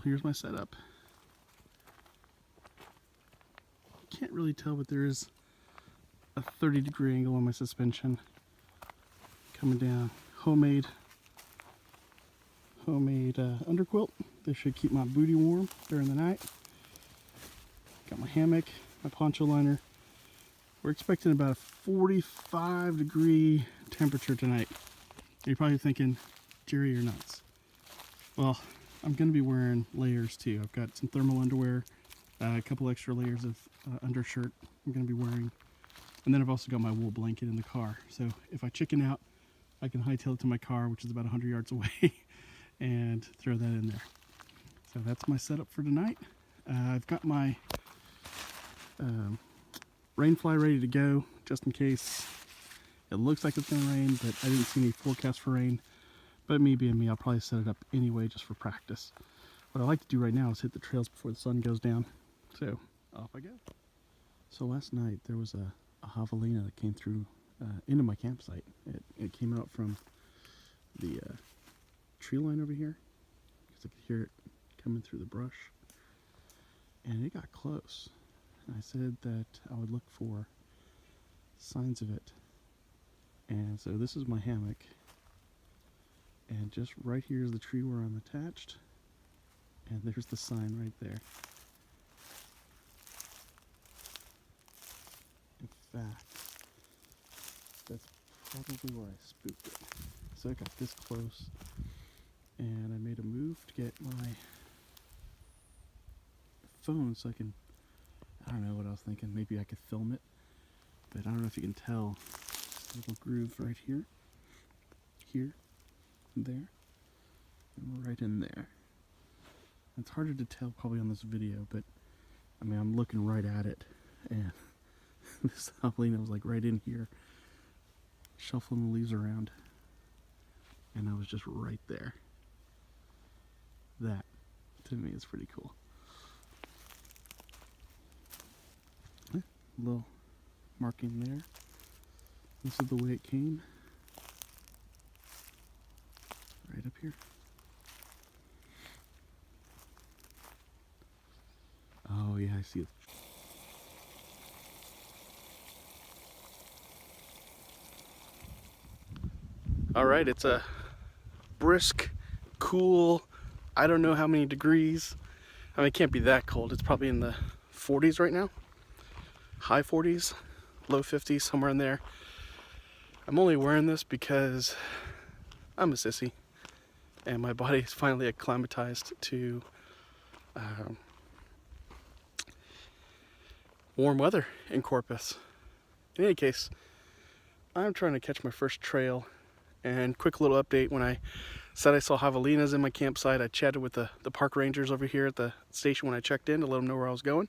here's my setup. Can't really tell, but there is a 30-degree angle on my suspension coming down. Homemade underquilt. This should keep my booty warm during the night. Got my hammock, my poncho liner. We're expecting about a 45-degree temperature tonight. You're probably thinking, Jerry, you're nuts. Well, I'm going to be wearing layers too. I've got some thermal underwear, a couple extra layers of undershirt I'm going to be wearing. And then I've also got my wool blanket in the car. So if I chicken out, I can hightail it to my car, which is about 100 yards away, and throw that in there. So that's my setup for tonight. I've got my rain fly ready to go, just in case it looks like it's going to rain, but I didn't see any forecast for rain. But me being me, I'll probably set it up anyway just for practice. What I like to do right now is hit the trails before the sun goes down. So off I go. So last night there was a javelina that came through into my campsite. It came out from the tree line over here, because I could hear it coming through the brush, and it got close. And I said that I would look for signs of it. And so this is my hammock, and just right here is the tree where I'm attached, and there's the sign right there. In fact, that's probably where I spooked it. So I got this close, and I made a move to get my phone so I can, I don't know what I was thinking, maybe I could film it, but I don't know if you can tell. Just a little groove right here, here, there, and right in there. It's harder to tell probably on this video, but I mean, I'm looking right at it, and this javelina was like right in here, shuffling the leaves around, and I was just right there. That, to me, is pretty cool. Little marking there. This is the way it came. Right up here. Oh yeah, I see it. All right, it's a brisk, cool, I don't know how many degrees. I mean, it can't be that cold. It's probably in the 40s right now. High 40s, low 50s, somewhere in there. I'm only wearing this because I'm a sissy, and my body is finally acclimatized to warm weather in Corpus. In any case, I'm trying to catch my first trail, and quick little update, when I said I saw javelinas in my campsite, I chatted with the park rangers over here at the station when I checked in to let them know where I was going,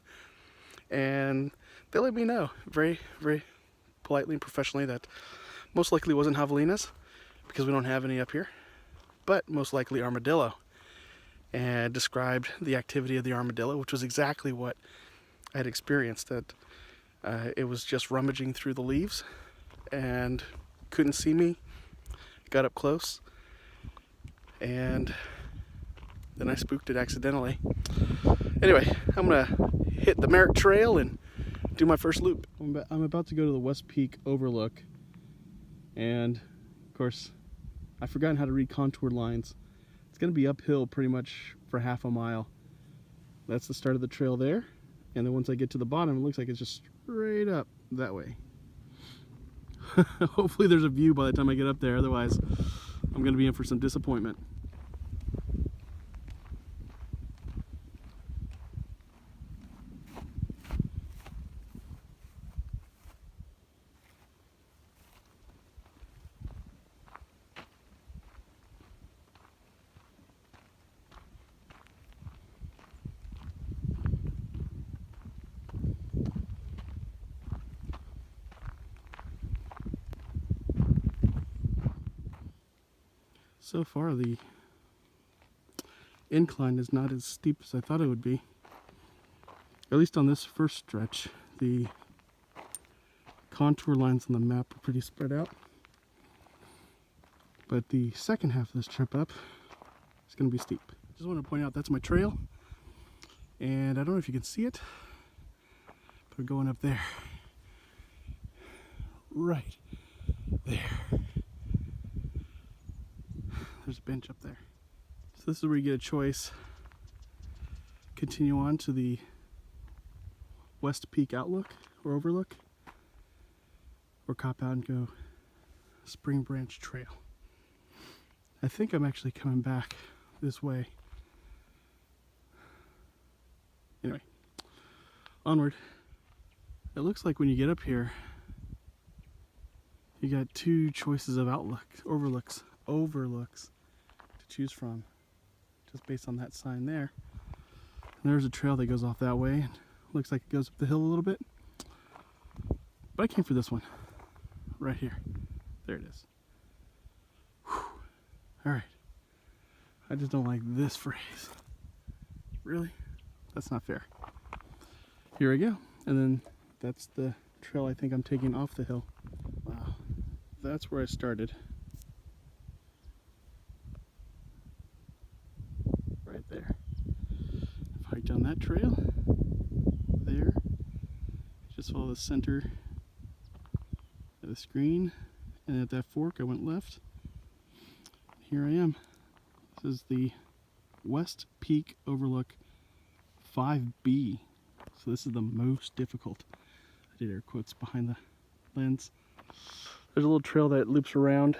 and they let me know very, very politely and professionally that most likely wasn't javelinas, because we don't have any up here, but most likely armadillo, and described the activity of the armadillo, which was exactly what I had experienced, that it was just rummaging through the leaves and couldn't see me, got up close, and then I spooked it accidentally. Anyway, I'm gonna hit the Merrick Trail and do my first loop. I'm about to go to the West Peak Overlook, and of course I've forgotten how to read contour lines. It's gonna be uphill pretty much for half a mile. That's the start of the trail there, and then once I get to the bottom, it looks like it's just straight up that way. Hopefully there's a view by the time I get up there, otherwise I'm gonna be in for some disappointment. So far, the incline is not as steep as I thought it would be. At least on this first stretch, the contour lines on the map are pretty spread out. But the second half of this trip up is going to be steep. Just want to point out that's my trail, and I don't know if you can see it, but we're going up there. Right there. There's a bench up there. So this is where you get a choice. Continue on to the West Peak Outlook or Overlook, or cop out and go Spring Branch Trail. I think I'm actually coming back this way. Anyway, onward. It looks like when you get up here, you got two choices of overlooks to choose from, just based on that sign there. And there's a trail that goes off that way, and looks like it goes up the hill a little bit. But I came for this one, right here. There it is. Whew. All right. I just don't like this phrase. Really? That's not fair. Here I go. And then that's the trail I think I'm taking off the hill. Wow. That's where I started. Right there. I've hiked down that trail. There. Just follow the center of the screen. And at that fork I went left. Here I am. This is the West Peak Overlook 5B. So this is the most difficult. I did air quotes behind the lens. There's a little trail that loops around.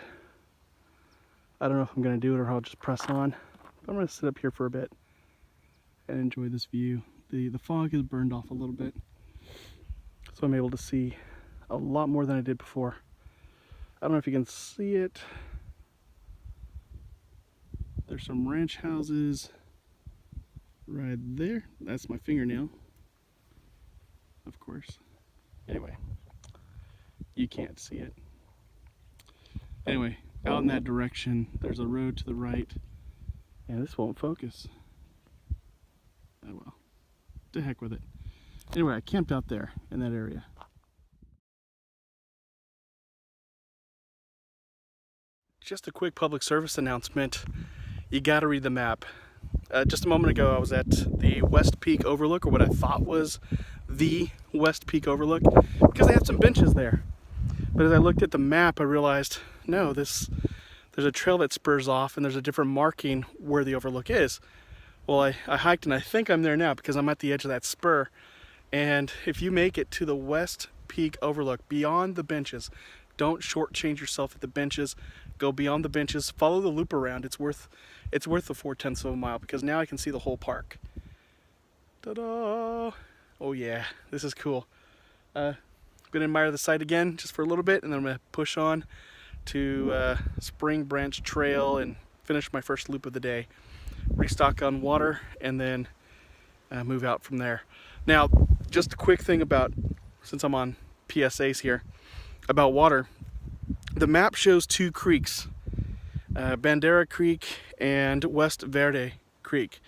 I don't know if I'm going to do it or I'll just press on. But I'm going to sit up here for a bit and enjoy this view. The fog has burned off a little bit, so I'm able to see a lot more than I did before. I don't know if you can see it. There's some ranch houses right there. That's my fingernail, of course. Anyway, you can't see it. Anyway, out in that direction, there's a road to the right, and this won't focus. Oh well, to heck with it. Anyway, I camped out there in that area. Just a quick public service announcement. You gotta read the map. Just a moment ago I was at the West Peak Overlook, or what I thought was the West Peak Overlook, because they had some benches there. But as I looked at the map, I realized, no, there's a trail that spurs off and there's a different marking where the overlook is. Well, I hiked and I think I'm there now because I'm at the edge of that spur. And if you make it to the West Peak Overlook, beyond the benches, don't shortchange yourself at the benches. Go beyond the benches, follow the loop around. It's worth the 0.4 of a mile, because now I can see the whole park. Ta-da! Oh yeah, this is cool. I'm gonna admire the site again just for a little bit, and then I'm gonna push on to Spring Branch Trail and finish my first loop of the day. Restock on water, and then move out from there. Now, just a quick thing about, since I'm on PSAs here, about water. The map shows two creeks, Bandera Creek and West Verde Creek.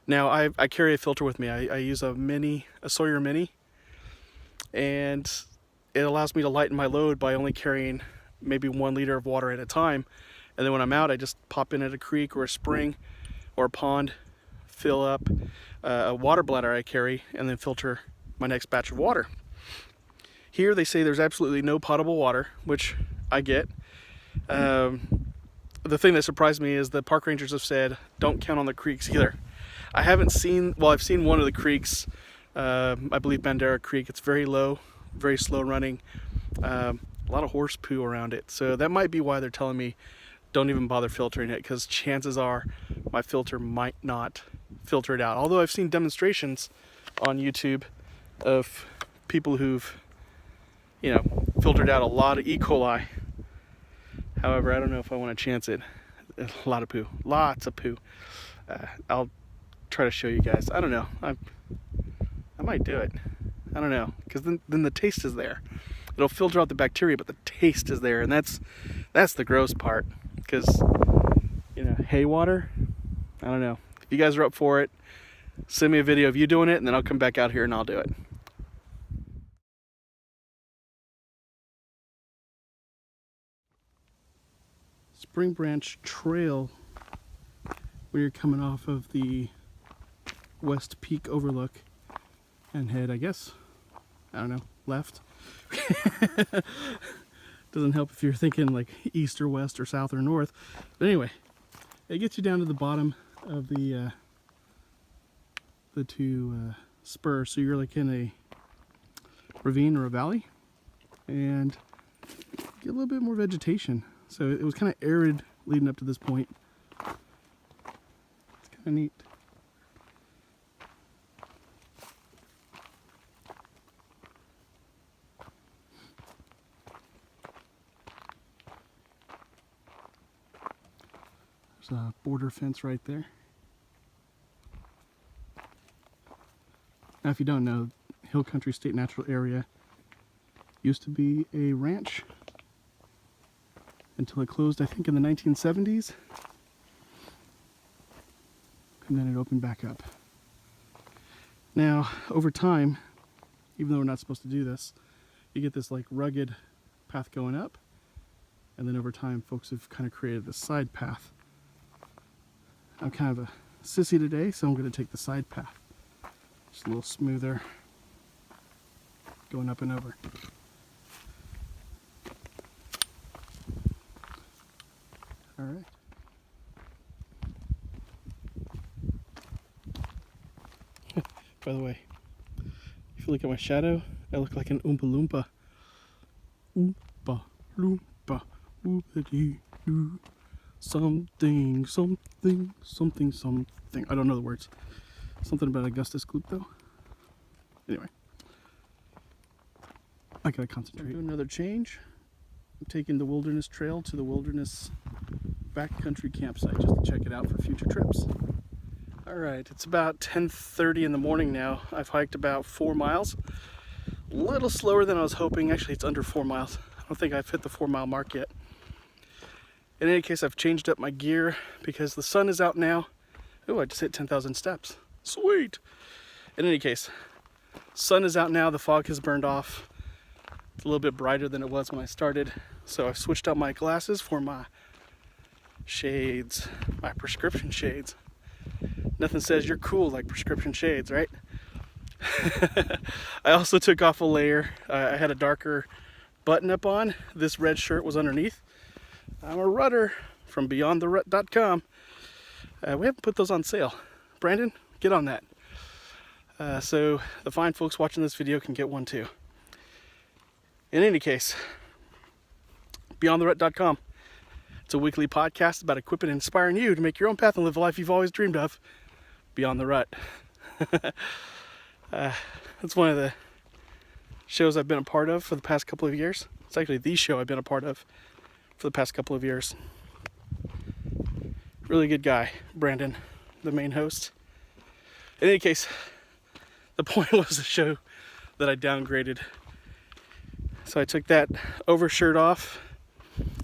Now I carry a filter with me. I use a Sawyer Mini, and it allows me to lighten my load by only carrying maybe 1 liter of water at a time. And then when I'm out, I just pop in at a creek or a spring or a pond, fill up a water bladder I carry, and then filter my next batch of water. Here they say there's absolutely no potable water, which I get. The thing that surprised me is the park rangers have said don't count on the creeks either. I haven't seen, well, I've seen one of the creeks, I believe Bandera Creek. It's very low, very slow running, a lot of horse poo around it. So that might be why they're telling me don't even bother filtering it, because chances are my filter might not filter it out. Although I've seen demonstrations on YouTube of people who've, you know, filtered out a lot of E. coli. However, I don't know if I want to chance it. A lot of poo, lots of poo. I'll try to show you guys. I don't know. I might do it. I don't know, because then the taste is there. It'll filter out the bacteria, but the taste is there, and that's the gross part. Because, you know, hay water, I don't know. If you guys are up for it, send me a video of you doing it, and then I'll come back out here and I'll do it. Spring Branch Trail when you're coming off of the West Peak Overlook and head, I guess, I don't know, left. Doesn't help if you're thinking like east or west or south or north. But anyway, it gets you down to the bottom of the two spurs. So you're like in a ravine or a valley, and get a little bit more vegetation. So it was kind of arid leading up to this point. It's kind of neat. There's a border fence right there. Now, if you don't know, Hill Country State Natural Area used to be a ranch until it closed, I think, in the 1970s. And then it opened back up. Now, over time, even though we're not supposed to do this, you get this like rugged path going up. And then over time, folks have kind of created this side path. I'm kind of a sissy today, so I'm going to take the side path. Just a little smoother, going up and over. All right. By the way, if you look at my shadow, I look like an Oompa Loompa. Oompa Loompa, oompa-dee-doo. Something, something, something, something. I don't know the words. Something about Augustus Gloop, though. Anyway, I gotta concentrate. Do another change. I'm taking the Wilderness Trail to the Wilderness Backcountry Campsite just to check it out for future trips. All right, it's about 10:30 in the morning now. I've hiked about 4 miles. A little slower than I was hoping. Actually, it's under 4 miles. I don't think I've hit the 4-mile mark yet. In any case, I've changed up my gear because the sun is out now. Oh, I just hit 10,000 steps. Sweet. In any case, sun is out now. The fog has burned off. It's a little bit brighter than it was when I started. So I've switched out my glasses for my shades, my prescription shades. Nothing says you're cool like prescription shades, right? I also took off a layer. I had a darker button up on. This red shirt was underneath. I'm a rudder from beyondtherut.com. We haven't put those on sale. Brandon, get on that. So the fine folks watching this video can get one too. In any case, beyondtherut.com. It's a weekly podcast about equipping and inspiring you to make your own path and live the life you've always dreamed of. Beyond the Rut. That's one of the shows I've been a part of for the past couple of years. It's actually the show I've been a part of for the past couple of years. Really good guy, Brandon, the main host. In any case, the point was the show that I downgraded. So I took that overshirt off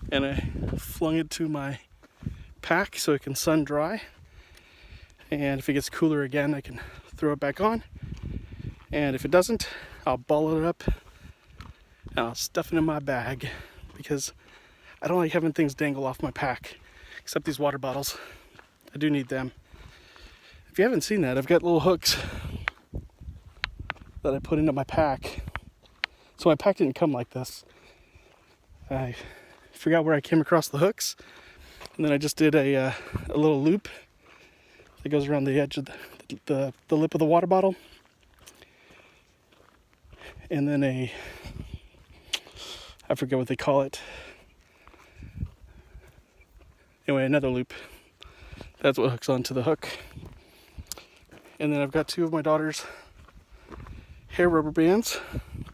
and I flung it to my pack so it can sun dry. And if it gets cooler again, I can throw it back on. And if it doesn't, I'll ball it up and I'll stuff it in my bag because I don't like having things dangle off my pack, except these water bottles. I do need them. If you haven't seen that, I've got little hooks that I put into my pack. So my pack didn't come like this. I forgot where I came across the hooks, and then I just did a little loop that goes around the edge of the lip of the water bottle, and then I forget what they call it. Anyway, another loop. That's what hooks onto the hook. And then I've got 2 of my daughter's hair rubber bands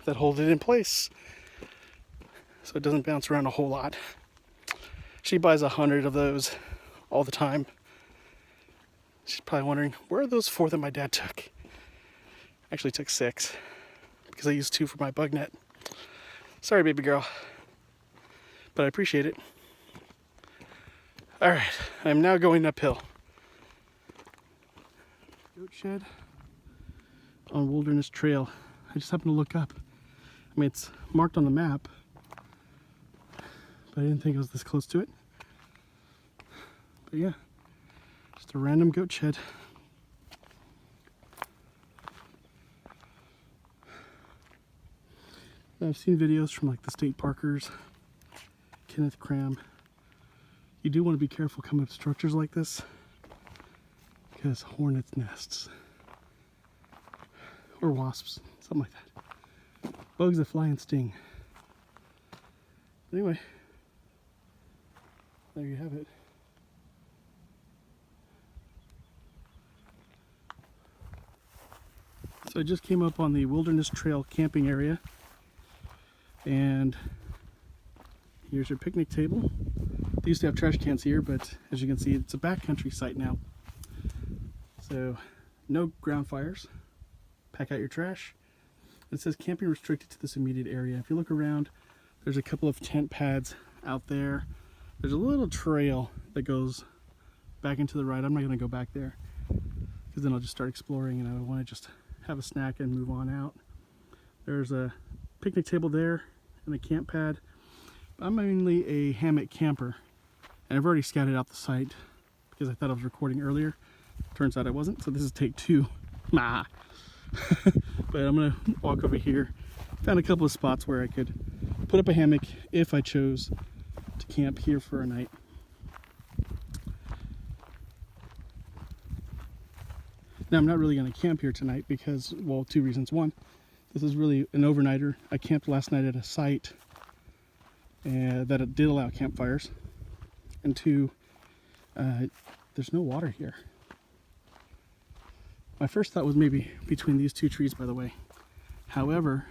that hold it in place so it doesn't bounce around a whole lot. She buys 100 of those all the time. She's probably wondering, where are those 4 that my dad took? I actually took 6 because I used 2 for my bug net. Sorry, baby girl, but I appreciate it. All right, I'm now going uphill. Goat shed on Wilderness Trail. I just happened to look up. I mean, it's marked on the map, but I didn't think it was this close to it. But yeah, just Just a random goat shed. I've seen videos from like the state parkers, Kenneth Cram. You do want to be careful coming up structures like this because hornets' nests or wasps, something like that. Bugs that fly and sting. Anyway, there you have it. So I just came up on the Wilderness Trail camping area, and here's your picnic table. They used to have trash cans here, but as you can see, it's a backcountry site now. So no ground fires. Pack out your trash. It says camping restricted to this immediate area. If you look around, there's a couple of tent pads out there. There's a little trail that goes back into the right. I'm not going to go back there because then I'll just start exploring and I want to just have a snack and move on out. There's a picnic table there and a camp pad. I'm mainly a hammock camper, and I've already scouted out the site because I thought I was recording earlier. Turns out I wasn't, so this is take 2. Nah. But I'm gonna walk over here. Found a couple of spots where I could put up a hammock if I chose to camp here for a night. Now I'm not really gonna camp here tonight because, well, 2 reasons. 1, this is really an overnighter. I camped last night at a site that it did allow campfires. And 2, there's no water here. My first thought was maybe between these 2 trees, by the way. However,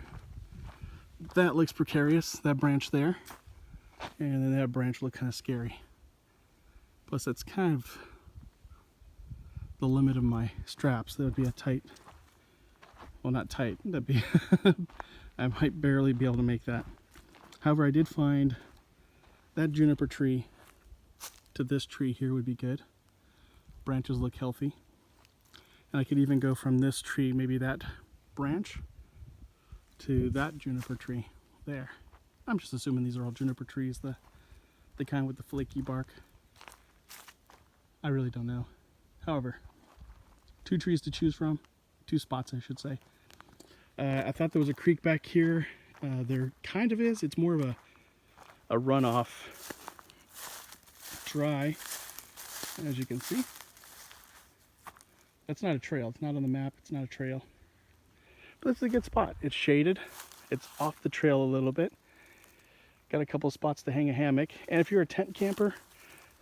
that looks precarious, that branch there. And then that branch looked kind of scary. Plus, that's kind of the limit of my straps. That would be a tight, well, not tight, that'd be, I might barely be able to make that. However, I did find that juniper tree to this tree here would be good. Branches look healthy. And I could even go from this tree, maybe that branch, to that juniper tree there. I'm just assuming these are all juniper trees, the kind with the flaky bark. I really don't know. However, 2 trees to choose from, 2 spots I should say. I thought there was a creek back here. There kind of is. It's more of a runoff, dry, as you can see. That's not a trail. It's not on the map. It's not a trail. But it's a good spot. It's shaded. It's off the trail a little bit. Got a couple of spots to hang a hammock. And if you're a tent camper,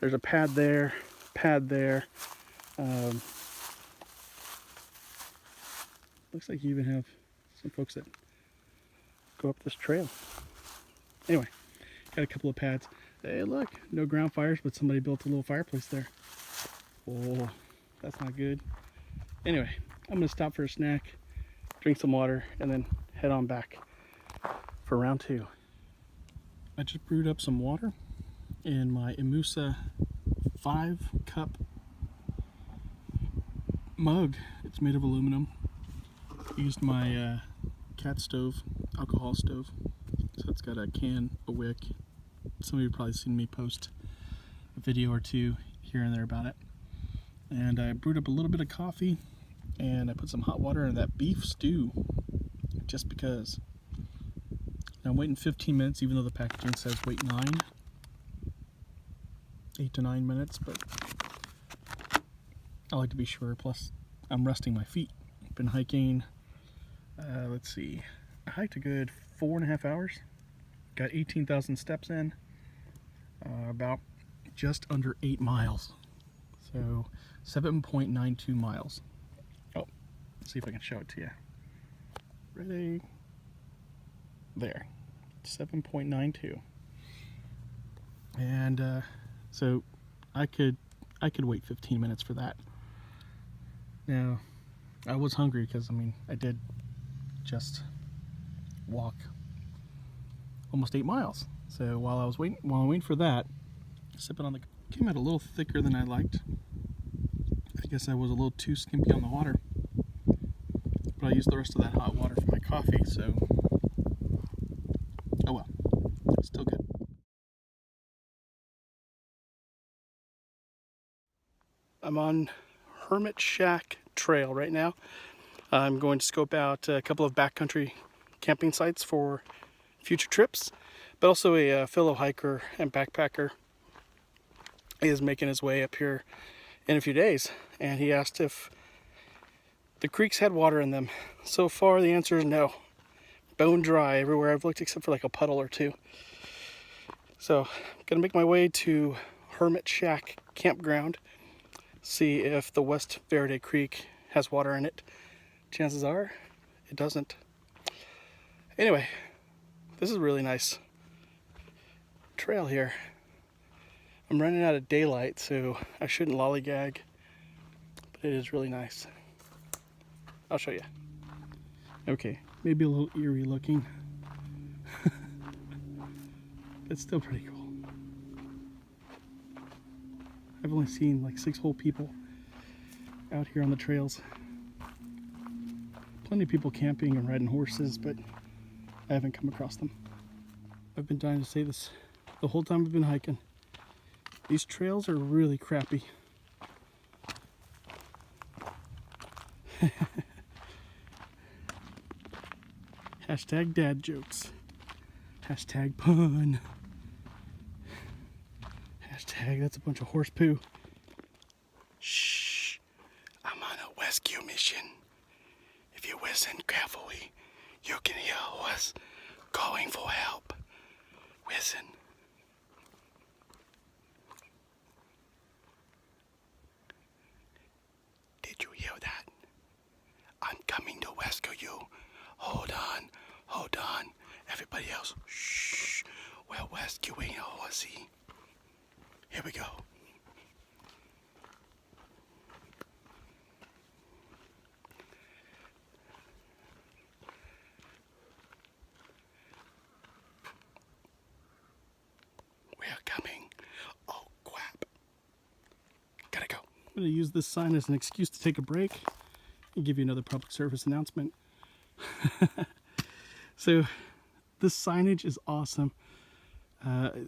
there's a pad there, pad there. Looks like you even have some folks that go up this trail. Anyway, got a couple of pads. Hey, look, no ground fires, but somebody built a little fireplace there. Oh, that's not good. Anyway, I'm gonna stop for a snack, drink some water, and then head on back for round 2. I just brewed up some water in my Imusa 5-cup mug. It's made of aluminum. Used my cat stove, alcohol stove. So it's got a can, a wick. Some of you have probably seen me post a video or 2 here and there about it. And I brewed up a little bit of coffee, and I put some hot water in that beef stew, just because. Now I'm waiting 15 minutes, even though the packaging says wait 8 to 9 minutes, but I like to be sure. Plus, I'm resting my feet. I've been hiking, let's see, I hiked a good 4.5 hours. Got 18,000 steps in, about just under 8 miles. So 7.92 miles. Oh, let's see if I can show it to you. Ready? There, 7.92. And so I could wait 15 minutes for that. Now, I was hungry because, I mean, I did just walk almost 8 miles. So while I'm waiting for that, sipping on the, came out a little thicker than I liked. I guess I was a little too skimpy on the water, but I used the rest of that hot water for my coffee, so oh well, still good. I'm on Hermit Shack Trail right now. I'm going to scope out a couple of backcountry camping sites for future trips, but also a fellow hiker and backpacker is making his way up here in a few days, and he asked if the creeks had water in them. So far the answer is no. Bone dry everywhere I've looked except for like a puddle or two. So I'm gonna make my way to Hermit Shack Campground, see if the West Verde Creek has water in it. Chances are it doesn't. Anyway, this is a really nice trail here. I'm running out of daylight, so I shouldn't lollygag, but it is really nice. I'll show you. Okay, maybe a little eerie looking. It's still pretty cool. I've only seen like 6 whole people out here on the trails. Plenty of people camping and riding horses, but I haven't come across them. I've been dying to say this the whole time I've been hiking. These trails are really crappy. Hashtag dad jokes. Hashtag pun. Hashtag that's a bunch of horse poo. Shh. I'm on a rescue mission. If you listen carefully, you can hear us calling for help. Listen. Did you hear that? I'm coming to rescue you. Hold on, hold on. Everybody else, shh. We're rescuing a horsey. Here we go. We're coming. Oh, crap. Gotta go. I'm going to use this sign as an excuse to take a break and give you another public service announcement. So this signage is awesome.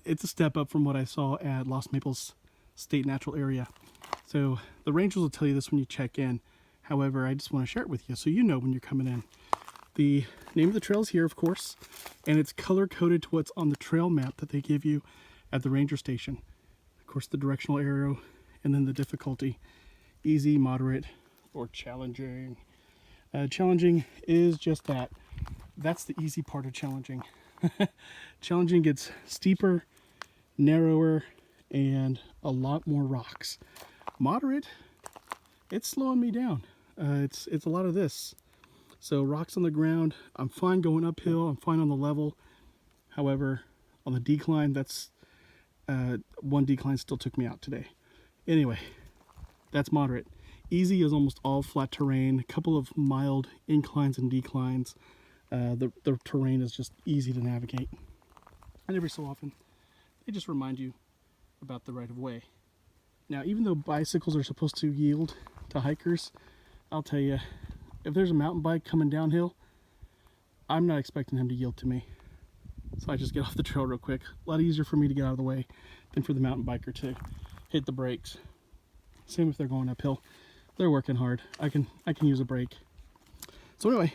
It's a step up from what I saw at Lost Maples State Natural Area. So the rangers will tell you this when you check in. However, I just want to share it with you so you know when you're coming in. The name of the trail is here, of course, and it's color-coded to what's on the trail map that they give you at the ranger station. Of course, the directional arrow, and then the difficulty. Easy, moderate, or challenging. Challenging is just that. That's the easy part of challenging. Challenging gets steeper, narrower, and a lot more rocks. Moderate, it's slowing me down. It's a lot of this. So rocks on the ground, I'm fine going uphill, I'm fine on the level. However, on the decline, that's one decline still took me out today. Anyway, that's moderate. Easy is almost all flat terrain, a couple of mild inclines and declines. The terrain is just easy to navigate. And every so often, they just remind you about the right of way. Now, even though bicycles are supposed to yield to hikers, I'll tell you, if there's a mountain bike coming downhill, I'm not expecting him to yield to me. So I just get off the trail real quick. A lot easier for me to get out of the way than for the mountain biker to hit the brakes. Same if they're going uphill. They're working hard. I can use a brake. So anyway,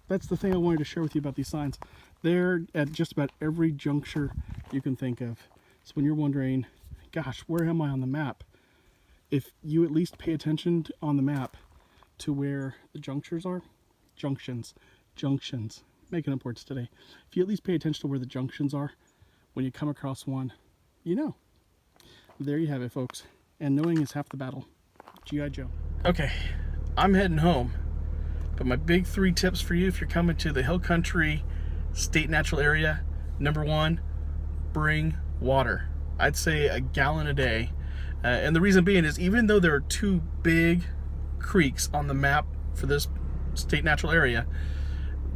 that's the thing I wanted to share with you about these signs. They're at just about every juncture you can think of. So when you're wondering, gosh, where am I on the map? If you at least pay attention on the map to where the junctures are, junctions, making up words today. If you at least pay attention to where the junctions are, when you come across one, you know. There you have it, folks. And knowing is half the battle. G.I. Joe. Okay, I'm heading home. But my big 3 tips for you if you're coming to the Hill Country State Natural Area. Number 1, bring water. I'd say a gallon a day. And the reason being is even though there are 2 big creeks on the map for this state natural area,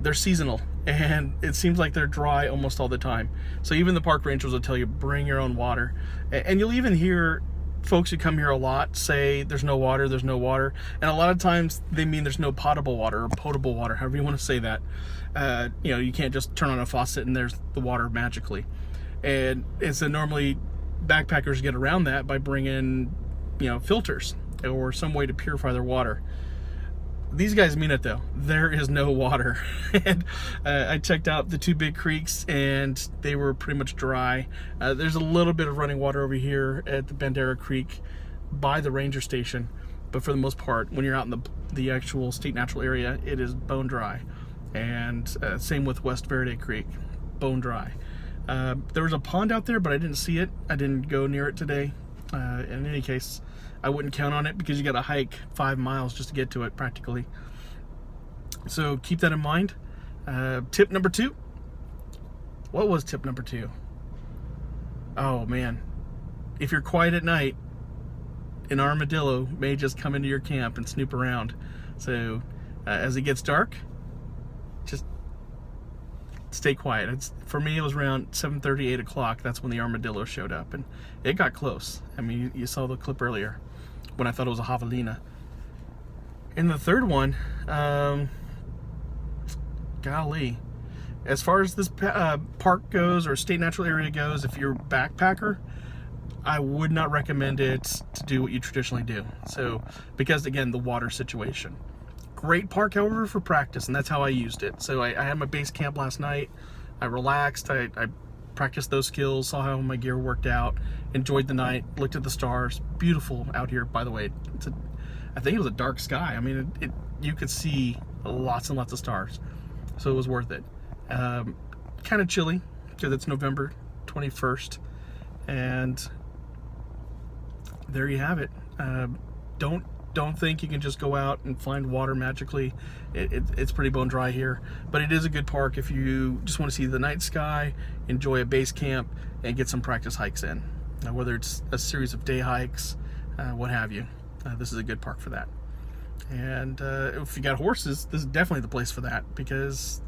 they're seasonal. And it seems like they're dry almost all the time. So even the park rangers will tell you, bring your own water. And you'll even hear folks who come here a lot say there's no water, there's no water. And a lot of times they mean there's no potable water or potable water, however you want to say that. You know, you can't just turn on a faucet and there's the water magically. And so normally backpackers get around that by bringing, you know, filters. or some way to purify their water. These guys mean it though. There is no water. And I checked out the 2 big creeks and they were pretty much dry. There's a little bit of running water over here at the Bandera Creek by the ranger station, but for the most part, when you're out in the actual state natural area, it is bone dry. And same with West Verde Creek, bone dry. There was a pond out there, but I didn't see it. I didn't go near it today. In any case, I wouldn't count on it because you got to hike 5 miles just to get to it practically. So keep that in mind. Tip number 2. What was tip number 2? Oh man, if you're quiet at night, an armadillo may just come into your camp and snoop around. So as it gets dark, just stay quiet. For me, it was around 7:30, 8 o'clock. That's when the armadillo showed up, and it got close. I mean, you saw the clip earlier when I thought it was a javelina. And the third one, golly, as far as this park goes or state natural area goes, if you're a backpacker, I would not recommend it to do what you traditionally do. So, because again, the water situation. Great park, however, for practice, and that's how I used it. So I had my base camp last night. I relaxed. I practiced those skills, saw how my gear worked out, enjoyed the night, looked at the stars. Beautiful out here, by the way. I think it was a dark sky. I mean, you could see lots and lots of stars, so it was worth it. Kind of chilly because it's November 21st, and there you have it. Don't think you can just go out and find water magically. It's pretty bone dry here, but it is a good park if you just want to see the night sky, enjoy a base camp, and get some practice hikes in. Whether it's a series of day hikes, what have you. This is a good park for that. And if you got horses, this is definitely the place for that, because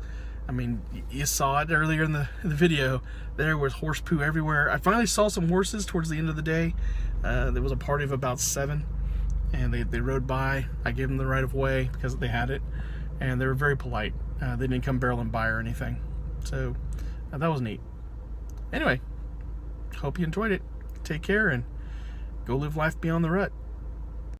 I mean, you saw it earlier in the video. There was horse poo everywhere. I finally saw some horses towards the end of the day. There was a party of about 7, and they rode by. I gave them the right of way because they had it, and they were very polite. They didn't come barreling by or anything. So that was neat. Anyway, hope you enjoyed it. Take care and go live life beyond the rut.